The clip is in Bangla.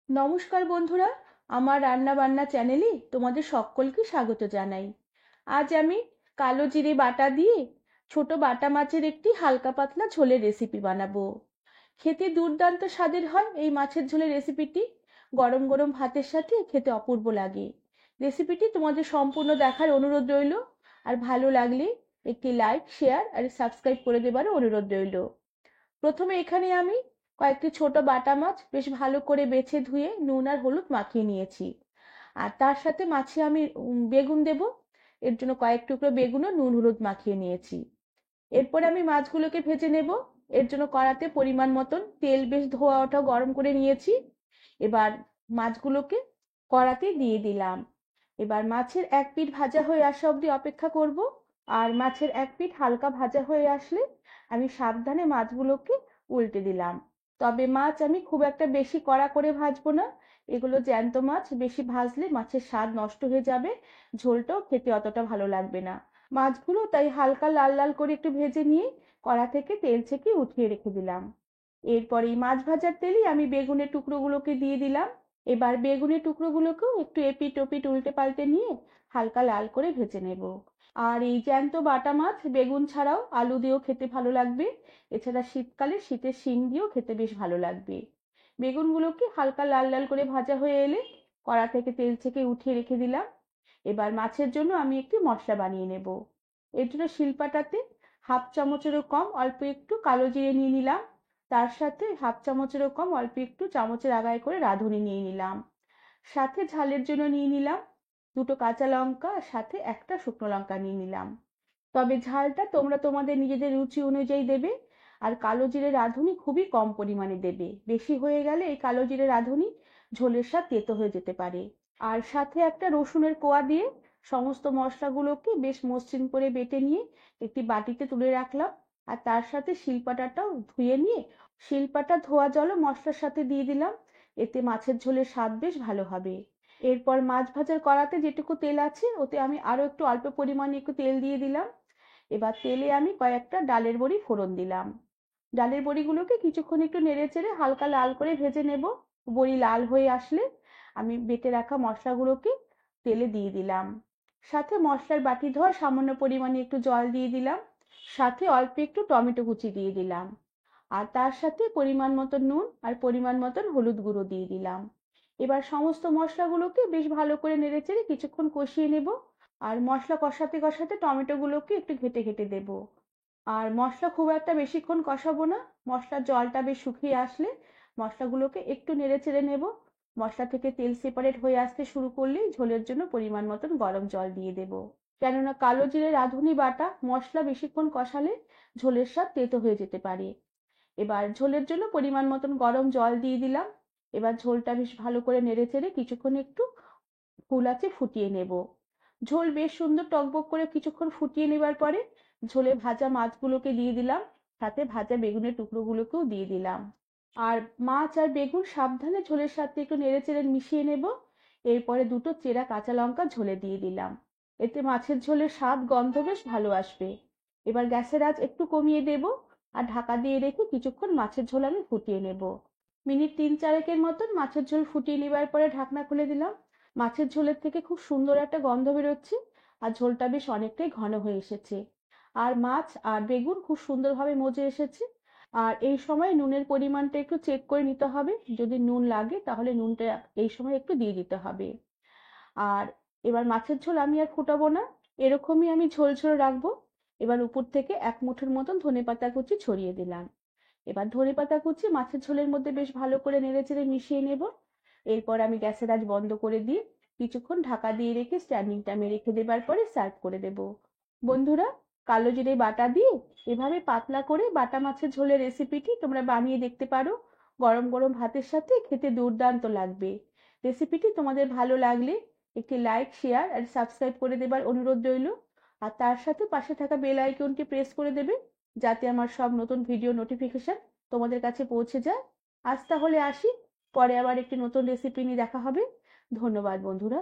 নমস্কার বন্ধুরা, আমার রান্না বান্না চ্যানেলে তোমাদের সকলকে স্বাগত জানাই। আজ আমি কালো জিরে বাটা দিয়ে ছোট বাটা মাছের একটি হালকা পাতলা ঝোলের রেসিপি বানাবো। খেতে দুর্দান্ত স্বাদের হয় এই মাছের ঝোলের রেসিপিটি। গরম গরম ভাতের সাথে খেতে অপূর্ব লাগে। রেসিপিটি তোমাদের সম্পূর্ণ দেখার অনুরোধ রইল। আর ভালো লাগলে একটি লাইক, শেয়ার আর সাবস্ক্রাইব করে দেবারও অনুরোধ রইল। প্রথমে এখানে আমি কয়েকটি ছোট বাটা মাছ বেশ ভালো করে বেছে ধুয়ে নুন আর হলুদ মাখিয়ে নিয়েছি। আর তার সাথে মাছে আমি বেগুন দেব। এর জন্য কয়েক টুকরো বেগুনও নুন হলুদ মাখিয়ে নিয়েছি। এরপরে আমি মাছগুলোকে ভেজে নেব। এর জন্য কড়াতে পরিমাণ মতন তেল বেশ ধোয়া ওঠা গরম করে নিয়েছি। এবার মাছগুলোকে কড়াতে দিয়ে দিলাম। এবার মাছের এক পিঠ ভাজা হয়ে আসা অবধি অপেক্ষা করব। আর মাছের এক পিঠ হালকা ভাজা হয়ে আসলে আমি সাবধানে মাছগুলোকে উল্টে দিলাম। তবে মাছ আমি খুব একটা বেশি কড়া করে ভাজবো না। এগুলো জ্যান্ত মাছ, বেশি ভাজলে মাছের স্বাদ নষ্ট হয়ে যাবে, ঝোলটাও খেতে অতটা ভালো লাগবে না। মাছগুলো তাই হালকা লাল লাল করে একটু ভেজে নিয়ে কড়া থেকে তেল ছেঁকে উঠিয়ে রেখে দিলাম। এরপর এই মাছ ভাজার তেলেই আমি বেগুনের টুকরোগুলোকে দিয়ে দিলাম। এবার বেগুনের টুকরোগুলোকেও একটু এপিট ওপিট উল্টে পাল্টে নিয়ে হালকা লাল করে ভেজে নেব। আর এই জ্যান্ত বাটা মাছ বেগুন ছাড়াও আলু দিয়েও খেতে ভালো লাগবে। এছাড়া শীতকালে শীতের শিং দিয়েও খেতে বেশ ভালো লাগবে। বেগুনগুলোকে হালকা লাল লাল করে ভাজা হয়ে এলে কড়া থেকে তেল ছেঁকে উঠিয়ে রেখে দিলাম। এবার মাছের জন্য আমি একটি মশলা বানিয়ে নেব। এর জন্য শিলপাটাতে হাফ চামচেরও কম অল্প একটু কালো জিরে নিয়ে নিলাম। তার সাথে হাফ চামচেরও কম অল্প একটু চামচের আগায় করে রাঁধুনি নিয়ে নিলাম। সাথে ঝালের জন্য নিয়ে নিলাম দুটো কাঁচা লঙ্কা, সাথে একটা শুকনো লঙ্কা নিয়ে নিলাম। তবে ঝালটা তোমরা তোমাদের নিজেদের রুচি অনুযায়ী দেবে। আর কালো জিরে রাঁধুনি খুবই কম পরিমাণে দেবে, বেশি হয়ে গেলে এই কালো জিরে রাঁধুনি ঝোলের স্বাদ তেতো হয়ে যেতে পারে। আর সাথে একটা রসুনের কোয়া দিয়ে সমস্ত মশলাগুলোকে বেশ মসৃণ করে বেটে নিয়ে একটি বাটিতে তুলে রাখলাম। আর তার সাথে শিলপাটাটাও ধুয়ে নিয়ে শিলপাটা ধোয়া জলও মশলার সাথে দিয়ে দিলাম। এতে মাছের ঝোলের স্বাদ বেশ ভালো হবে। এরপর মাছ ভাজার কড়াতে যেটুকু তেল আছে ওতে আমি আরো একটু অল্প পরিমাণে একটু তেল দিয়ে দিলাম। এবার তেলে আমি কয়েকটা ডালের বড়ি ফোড়ন দিলাম। ডালের বড়িগুলোকে কিছুক্ষণ একটু নেড়ে চেড়ে হালকা লাল করে ভেজে নেব। বড়ি লাল হয়ে আসলে আমি বেটে রাখা মশলাগুলোকে তেলে দিয়ে দিলাম। সাথে মশলার বাটি ধোয়া সামান্য পরিমাণে একটু জল দিয়ে দিলাম। সাথে অল্প একটু টমেটো কুচি দিয়ে দিলাম। আর তার সাথে পরিমাণ মতন নুন আর পরিমাণ মতন হলুদ গুঁড়ো দিয়ে দিলাম। এবার সমস্ত মশলাগুলোকে বেশ ভালো করে নেড়েচেড়ে কিছুক্ষণ কষিয়ে নেব। আর মশলা কষাতে কষাতে টমেটোগুলোকে একটু ঘেটে ঘেটে দেব। আর মশলা খুব একটা বেশিক্ষণ কষাবো না। মশলার জলটা বেশ শুকিয়ে আসলে মশলাগুলোকে একটু নেড়েচেড়ে নেব। মশলা থেকে তেল সেপারেট হয়ে আসতে শুরু করলেই ঝোলের জন্য পরিমাণ মতন গরম জল দিয়ে দেব। কেননা কালো জিরে রাঁধুনি বাটা মশলা বেশিক্ষণ কষালে ঝোলের স্বাদ তেতো হয়ে যেতে পারে। এবার ঝোলের জন্য পরিমাণ মতন গরম জল দিয়ে দিলাম। এবার ঝোলটা বেশ ভালো করে নেড়েচেড়ে কিছুক্ষণ একটু ফুল আঁচে ফুটিয়ে নেব। ঝোল বেশ সুন্দর টকবক করে কিছুক্ষণ ফুটিয়ে নেবার পরে ঝোলে ভাজা মাছগুলোকে দিয়ে দিলাম। সাথে ভাজা বেগুনের টুকরোগুলোকেও দিয়ে দিলাম। আর মাছ আর বেগুন সাবধানে ঝোলের সাথে একটু নেড়েচেড়ে মিশিয়ে নেব। এরপরে দুটো চেরা কাঁচা লঙ্কা ঝোলে দিয়ে দিলাম। এতে মাছের ঝোলের স্বাদ গন্ধ বেশ ভালো আসবে। এবার গ্যাসের আঁচ একটু কমিয়ে দেব। আর ঢাকা দিয়ে রেখে কিছুক্ষণ মাছের ঝোল আমি ফুটিয়ে নেব। মিনিট ৩-৪ মতন মাছের ঝোল ফুটিয়ে নেবার পরে ঢাকনা খুলে দিলাম। মাছের ঝোলের থেকে খুব সুন্দর একটা গন্ধ বেরোচ্ছে। আর ঝোলটা বেশ অনেকটাই ঘন হয়ে এসেছে। আর মাছ আর বেগুন খুব সুন্দরভাবে মজে এসেছে। আর এই সময় নুনের পরিমাণটা একটু চেক করে নিতে হবে। যদি নুন লাগে তাহলে নুনটা এই সময় একটু দিয়ে দিতে হবে। আর এবার মাছের ঝোল আমি আর ফুটাবো না। এরকমই আমি ঝোল ঝোল রাখবো। এবার উপর থেকে এক মুঠোর মতন ধনেপাতা কুচি ছড়িয়ে দিলাম। এবার ধনেপাতা কুচি মাছের ঝোলের মধ্যে বেশ ভালো করে নেড়েচেড়ে মিশিয়ে নেব। এরপর আমি গ্যাসের আঁচ বন্ধ করে দিয়ে কিছুক্ষণ ঢাকা দিয়ে রেখে স্ট্যান্ডিং টাইমে রেখে দেবার পরে সার্ভ করে দেব। বন্ধুরা, কালো জিরে বাটা দিয়ে এভাবে পাতলা করে বাটা মাছের ঝোলের রেসিপিটি তোমরা বানিয়ে দেখতে পারো। গরম গরম ভাতের সাথে খেতে দুর্দান্ত লাগবে। রেসিপিটি তোমাদের ভালো লাগলে একটি লাইক, শেয়ার আর সাবস্ক্রাইব করে দেবার অনুরোধ রইল। আর তার সাথে পাশে থাকা বেল আইকনটি প্রেস করে দেবে, যাতে আমার সব নতুন ভিডিও নোটিফিকেশন তোমাদের কাছে পৌঁছে যায়। আজ তাহলে আসি, পরে আবার একটি নতুন রেসিপি নিয়ে দেখা হবে। ধন্যবাদ বন্ধুরা।